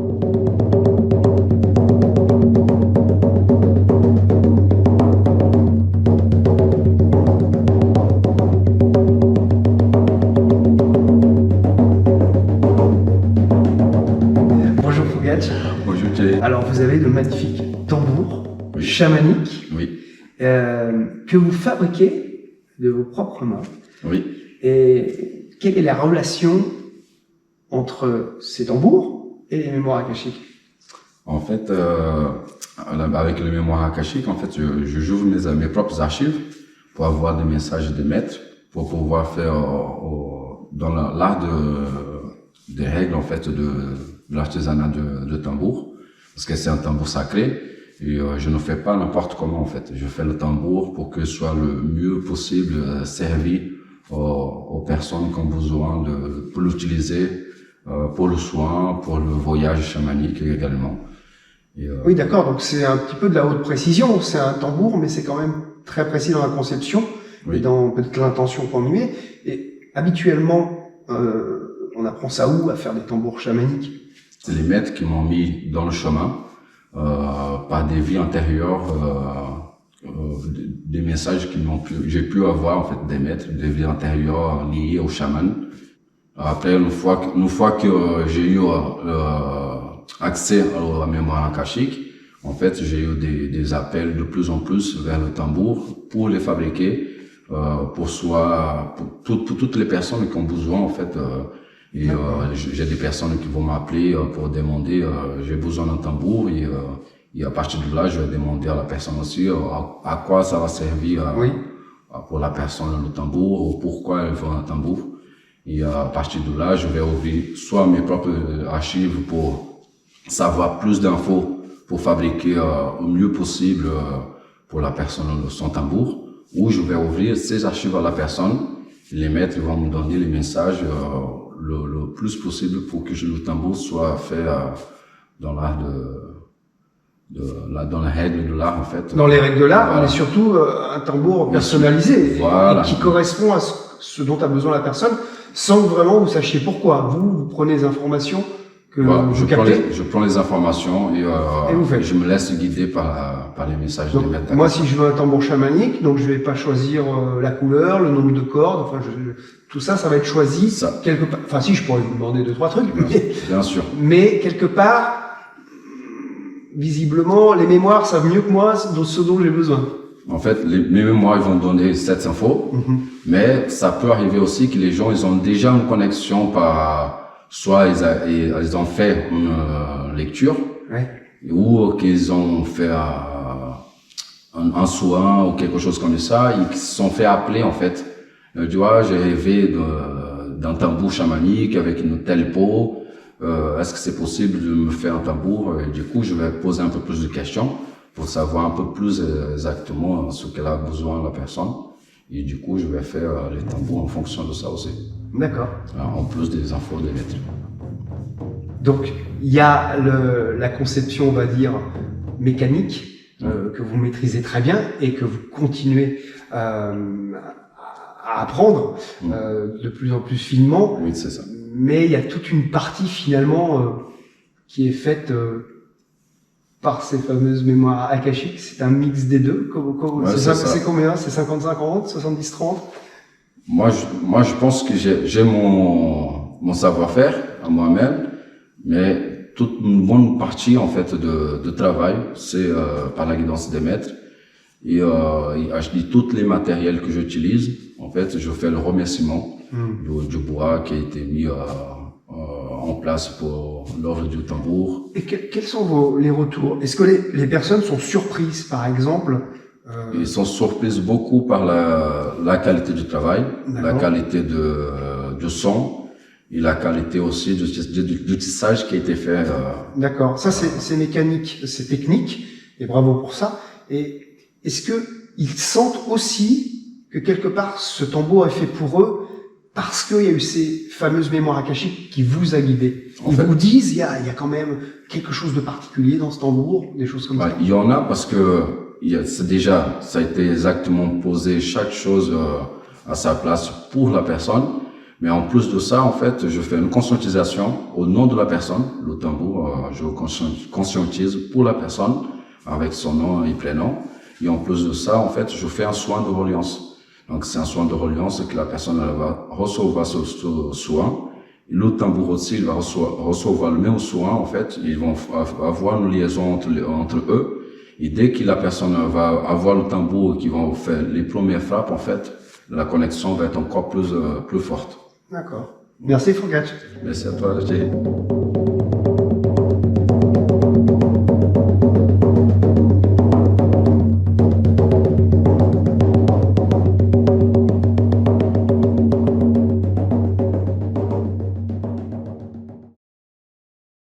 Bonjour Fougach. Bonjour Jay. Alors vous avez le magnifique tambour chamanique que vous fabriquez de vos propres mains. Oui. Et quelle est la relation entre ces tambours et les mémoires akashiques? En fait, avec le mémoire akashique, en fait, j'ouvre mes propres archives pour avoir des messages des maîtres, pour pouvoir faire dans l'art des règles en fait de l'artisanat de tambour, parce que c'est un tambour sacré et je ne fais pas n'importe comment en fait. Je fais le tambour pour que soit le mieux possible servi aux personnes qui ont besoin pour l'utiliser pour le soin, pour le voyage chamanique également. Oui, d'accord. Donc c'est un petit peu de la haute précision. C'est un tambour, mais c'est quand même très précis dans la conception et dans peut-être l'intention qu'on y met. Et habituellement, on apprend ça où à faire des tambours chamaniques? C'est les maîtres qui m'ont mis dans le chemin par des vies antérieures, des messages j'ai pu avoir en fait des maîtres, des vies antérieures liées au chaman. Après, une fois que j'ai eu accès à la mémoire akashique, en fait, j'ai eu des appels de plus en plus vers le tambour pour les fabriquer, pour toutes les personnes qui ont besoin, en fait. J'ai des personnes qui vont m'appeler pour demander, j'ai besoin d'un tambour et à partir de là, je vais demander à la personne aussi à quoi ça va servir pour la personne le tambour ou pourquoi elle veut un tambour. Et à partir de là, je vais ouvrir soit mes propres archives pour savoir plus d'infos pour fabriquer au mieux possible pour la personne son tambour, ou je vais ouvrir ces archives à la personne. Les maîtres vont me donner les messages le plus possible pour que le tambour soit fait dans l'art dans les règles de l'art en fait. Dans les règles de l'art, mais surtout un tambour personnalisé et qui correspond à ce dont a besoin la personne, sans que vraiment vous sachiez pourquoi. Vous prenez les informations que vous captez. Je prends les informations et vous faites. Je me laisse guider par les messages des maîtres. Moi, si je veux un tambour chamanique, donc je vais pas choisir la couleur, le nombre de cordes, enfin, tout ça, ça va être choisi quelque part. Enfin, si, je pourrais vous demander 2-3 trucs, bien sûr. Mais quelque part, visiblement, les mémoires savent mieux que moi ce dont j'ai besoin. En fait, mes mémoires ils vont donner cette info, mais ça peut arriver aussi que les gens ils ont déjà une connexion soit ils ont fait une lecture, ou qu'ils ont fait un soin ou quelque chose comme ça, ils se sont fait appeler en fait. Tu vois, j'ai rêvé d'un tambour chamanique avec une telle peau. Est-ce que c'est possible de me faire un tambour? Et du coup, je vais poser un peu plus de questions pour savoir un peu plus exactement ce qu'elle a besoin la personne. Et du coup, je vais faire les tambours en fonction de ça aussi. D'accord. En plus des infos des maîtres. Donc, il y a la conception, on va dire, mécanique, que vous maîtrisez très bien et que vous continuez à apprendre de plus en plus finement. Oui, c'est ça. Mais il y a toute une partie finalement qui est faite par ces fameuses mémoires akashiques. C'est un mix des deux. C'est combien? C'est 50-50, 70-30? Moi, je pense que j'ai mon savoir-faire à moi-même, mais toute une bonne partie en fait de travail, c'est par la guidance des maîtres. Et acheter tous les matériels que j'utilise. En fait, je fais le remerciement du bois qui a été mis en place pour l'œuvre du tambour. Et quels sont les retours? Est-ce que les personnes sont surprises, par exemple? Ils sont surprises beaucoup par la qualité du travail, la qualité du son et la qualité aussi du tissage qui a été fait. D'accord. Ça, c'est mécanique, c'est technique, et bravo pour ça. Et est-ce que ils sentent aussi que quelque part ce tambour est fait pour eux parce qu'il y a eu ces fameuses mémoires akashiques qui vous a guidé? Ils vous disent il y a quand même quelque chose de particulier dans ce tambour, des choses comme ça? Il y en a parce que ça a été exactement posé chaque chose à sa place pour la personne. Mais en plus de ça, en fait, je fais une conscientisation au nom de la personne. Le tambour, je conscientise pour la personne avec son nom et prénom. Et en plus de ça, en fait, je fais un soin de reliance. Donc, c'est un soin de reliance que la personne elle va recevoir ce soin. Le tambour aussi, il va recevoir le même soin, en fait. Ils vont avoir une liaison entre eux. Et dès que la personne va avoir le tambour qui vont faire les premières frappes, en fait, la connexion va être encore plus forte. D'accord. Merci, Fourgadj. Merci à toi, Jay.